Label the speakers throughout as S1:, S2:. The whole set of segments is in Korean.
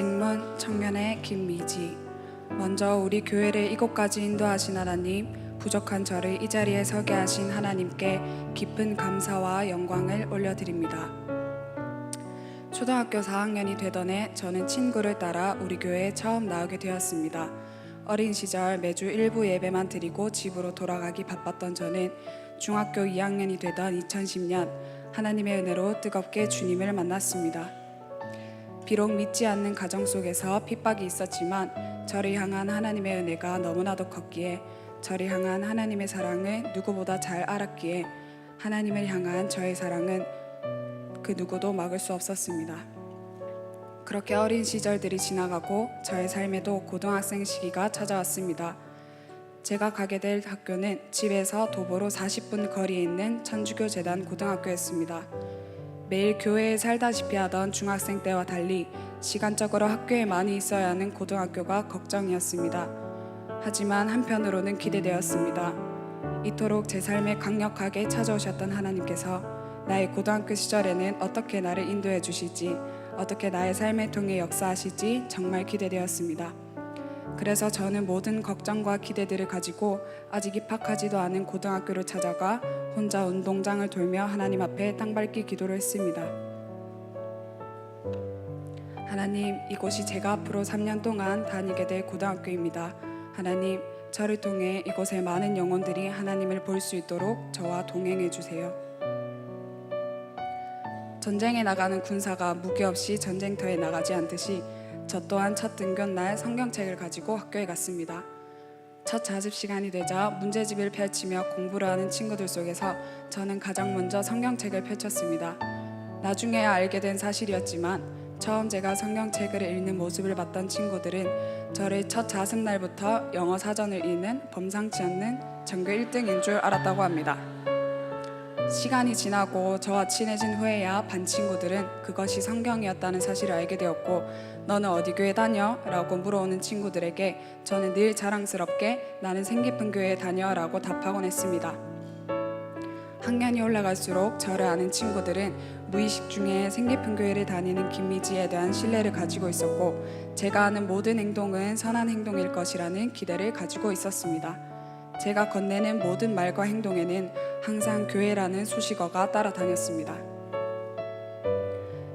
S1: 직문 청년의 김미지. 먼저 우리 교회를 이곳까지 인도하신 하나님, 부족한 저를 이 자리에 서게 하신 하나님께 깊은 감사와 영광을 올려드립니다. 초등학교 4학년이 되던 해 저는 친구를 따라 우리 교회에 처음 나오게 되었습니다. 어린 시절 매주 일부 예배만 드리고 집으로 돌아가기 바빴던 저는 중학교 2학년이 되던 2010년 하나님의 은혜로 뜨겁게 주님을 만났습니다. 비록 믿지 않는 가정 속에서 핍박이 있었지만 저를 향한 하나님의 은혜가 너무나도 컸기에 저를 향한 하나님의 사랑을 누구보다 잘 알았기에 하나님을 향한 저의 사랑은 그 누구도 막을 수 없었습니다. 그렇게 어린 시절들이 지나가고 저의 삶에도 고등학생 시기가 찾아왔습니다. 제가 가게 될 학교는 집에서 도보로 40분 거리에 있는 천주교 재단 고등학교였습니다. 매일 교회에 살다시피 하던 중학생 때와 달리 시간적으로 학교에 많이 있어야 하는 고등학교가 걱정이었습니다. 하지만 한편으로는 기대되었습니다. 이토록 제 삶에 강력하게 찾아오셨던 하나님께서 나의 고등학교 시절에는 어떻게 나를 인도해 주실지, 어떻게 나의 삶을 통해 역사하실지 정말 기대되었습니다. 그래서 저는 모든 걱정과 기대들을 가지고 아직 입학하지도 않은 고등학교를 찾아가 혼자 운동장을 돌며 하나님 앞에 땅밟기 기도를 했습니다. 하나님, 이곳이 제가 앞으로 3년 동안 다니게 될 고등학교입니다. 하나님, 저를 통해 이곳의 많은 영혼들이 하나님을 볼 수 있도록 저와 동행해 주세요. 전쟁에 나가는 군사가 무기 없이 전쟁터에 나가지 않듯이 저 또한 첫 등교날 성경책을 가지고 학교에 갔습니다. 첫 자습 시간이 되자 문제집을 펼치며 공부를 하는 친구들 속에서 저는 가장 먼저 성경책을 펼쳤습니다. 나중에야 알게 된 사실이었지만 처음 제가 성경책을 읽는 모습을 봤던 친구들은 저를 첫 자습날부터 영어 사전을 읽는 범상치 않는 전교 1등인 줄 알았다고 합니다. 시간이 지나고 저와 친해진 후에야 반 친구들은 그것이 성경이었다는 사실을 알게 되었고, 너는 어디 교회 다녀? 라고 물어오는 친구들에게 저는 늘 자랑스럽게 나는 생기픈 교회에 다녀 라고 답하곤 했습니다. 학년이 올라갈수록 저를 아는 친구들은 무의식 중에 생기픈 교회를 다니는 김미지에 대한 신뢰를 가지고 있었고, 제가 하는 모든 행동은 선한 행동일 것이라는 기대를 가지고 있었습니다. 제가 건네는 모든 말과 행동에는 항상 교회라는 수식어가 따라다녔습니다.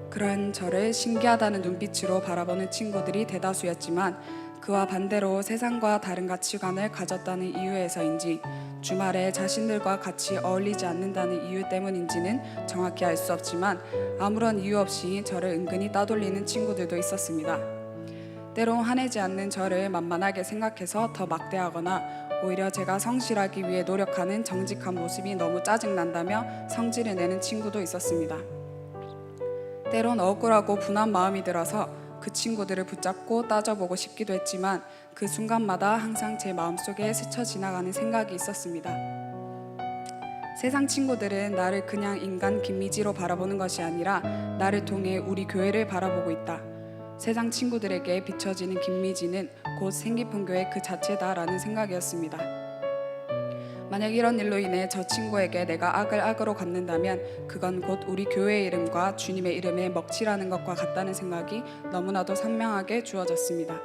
S1: 그런 저를 신기하다는 눈빛으로 바라보는 친구들이 대다수였지만 그와 반대로 세상과 다른 가치관을 가졌다는 이유에서인지, 주말에 자신들과 같이 어울리지 않는다는 이유 때문인지는 정확히 알 수 없지만 아무런 이유 없이 저를 은근히 따돌리는 친구들도 있었습니다. 때론 화내지 않는 저를 만만하게 생각해서 더 막대하거나 오히려 제가 성실하기 위해 노력하는 정직한 모습이 너무 짜증난다며 성질을 내는 친구도 있었습니다. 때론 억울하고 분한 마음이 들어서 그 친구들을 붙잡고 따져보고 싶기도 했지만 그 순간마다 항상 제 마음속에 스쳐 지나가는 생각이 있었습니다. 세상 친구들은 나를 그냥 인간 김미지로 바라보는 것이 아니라 나를 통해 우리 교회를 바라보고 있다. 세상 친구들에게 비춰지는 김미지는 곧 생기픈 교회 그 자체다라는 생각이었습니다. 만약 이런 일로 인해 저 친구에게 내가 악을 악으로 갚는다면 그건 곧 우리 교회의 이름과 주님의 이름에 먹칠하는 것과 같다는 생각이 너무나도 선명하게 주어졌습니다.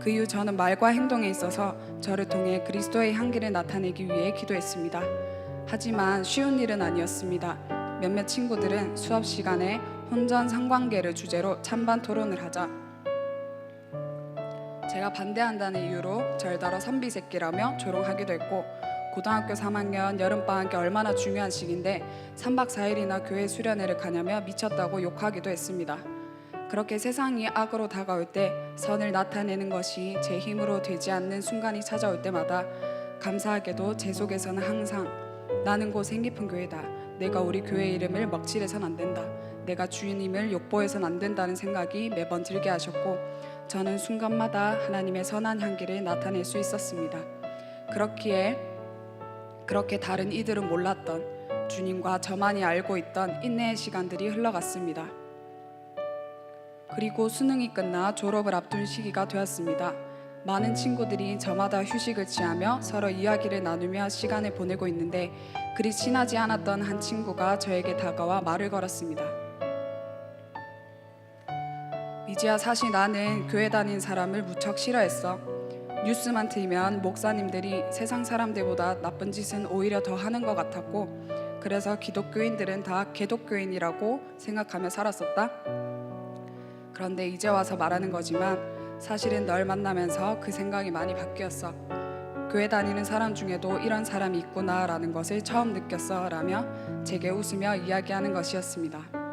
S1: 그 이후 저는 말과 행동에 있어서 저를 통해 그리스도의 향기를 나타내기 위해 기도했습니다. 하지만 쉬운 일은 아니었습니다. 몇몇 친구들은 수업 시간에 혼전 상관계를 주제로 찬반 토론을 하자 제가 반대한다는 이유로 절더러 선비 새끼라며 조롱하기도 했고, 고등학교 3학년 여름방학이 얼마나 중요한 시기인데 3박 4일이나 교회 수련회를 가냐며 미쳤다고 욕하기도 했습니다. 그렇게 세상이 악으로 다가올 때 선을 나타내는 것이 제 힘으로 되지 않는 순간이 찾아올 때마다 감사하게도 제 속에서는 항상 나는 곧 생기픈 교회다. 내가 우리 교회 이름을 먹칠해선 안 된다. 내가 주님을 욕보해선 안 된다는 생각이 매번 들게 하셨고, 저는 순간마다 하나님의 선한 향기를 나타낼 수 있었습니다. 그렇게 다른 이들은 몰랐던 주님과 저만이 알고 있던 인내의 시간들이 흘러갔습니다. 그리고 수능이 끝나 졸업을 앞둔 시기가 되었습니다. 많은 친구들이 저마다 휴식을 취하며 서로 이야기를 나누며 시간을 보내고 있는데 그리 친하지 않았던 한 친구가 저에게 다가와 말을 걸었습니다. 이지야, 사실 나는 교회 다닌 사람을 무척 싫어했어. 뉴스만 틀면 목사님들이 세상 사람들보다 나쁜 짓은 오히려 더 하는 것 같았고, 그래서 기독교인들은 다 개독교인이라고 생각하며 살았었다. 그런데 이제 와서 말하는 거지만 사실은 널 만나면서 그 생각이 많이 바뀌었어. 교회 다니는 사람 중에도 이런 사람이 있구나라는 것을 처음 느꼈어 라며 제게 웃으며 이야기하는 것이었습니다.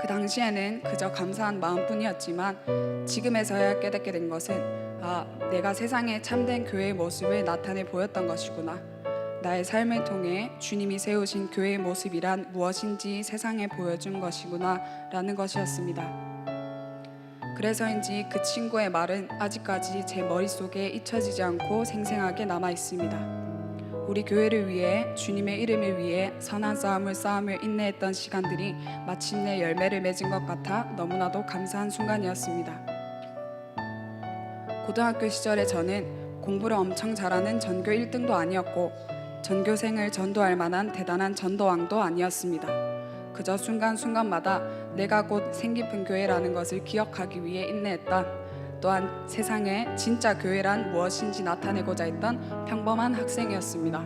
S1: 그 당시에는 그저 감사한 마음뿐이었지만 지금에서야 깨닫게 된 것은 내가 세상에 참된 교회의 모습을 나타내 보였던 것이구나. 나의 삶을 통해 주님이 세우신 교회의 모습이란 무엇인지 세상에 보여준 것이구나 라는 것이었습니다. 그래서인지 그 친구의 말은 아직까지 제 머릿속에 잊혀지지 않고 생생하게 남아 있습니다. 우리 교회를 위해, 주님의 이름을 위해 선한 싸움을 싸우며 인내했던 시간들이 마침내 열매를 맺은 것 같아 너무나도 감사한 순간이었습니다. 고등학교 시절에 저는 공부를 엄청 잘하는 전교 1등도 아니었고 전교생을 전도할 만한 대단한 전도왕도 아니었습니다. 그저 순간순간마다 내가 곧 생기픈 교회라는 것을 기억하기 위해 인내했던, 또한 세상에 진짜 교회란 무엇인지 나타내고자 했던 평범한 학생이었습니다.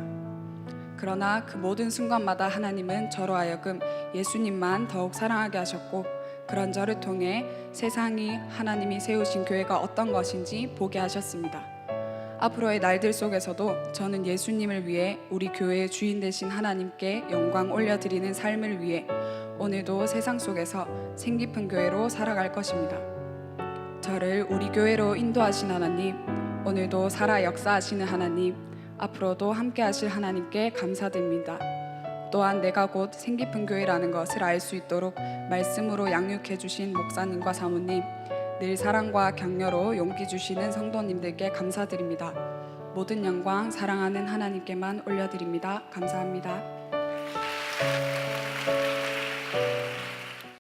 S1: 그러나 그 모든 순간마다 하나님은 저로 하여금 예수님만 더욱 사랑하게 하셨고, 그런 저를 통해 세상이 하나님이 세우신 교회가 어떤 것인지 보게 하셨습니다. 앞으로의 날들 속에서도 저는 예수님을 위해, 우리 교회의 주인 되신 하나님께 영광 올려드리는 삶을 위해 오늘도 세상 속에서 생기픈 교회로 살아갈 것입니다. 저를 우리 교회로 인도하신 하나님, 오늘도 살아 역사하시는 하나님, 앞으로도 함께 하실 하나님께 감사드립니다. 또한 내가 곧 생기픈 교회라는 것을 알 수 있도록 말씀으로 양육해 주신 목사님과 사모님, 늘 사랑과 격려로 용기 주시는 성도님들께 감사드립니다. 모든 영광 사랑하는 하나님께만 올려드립니다. 감사합니다.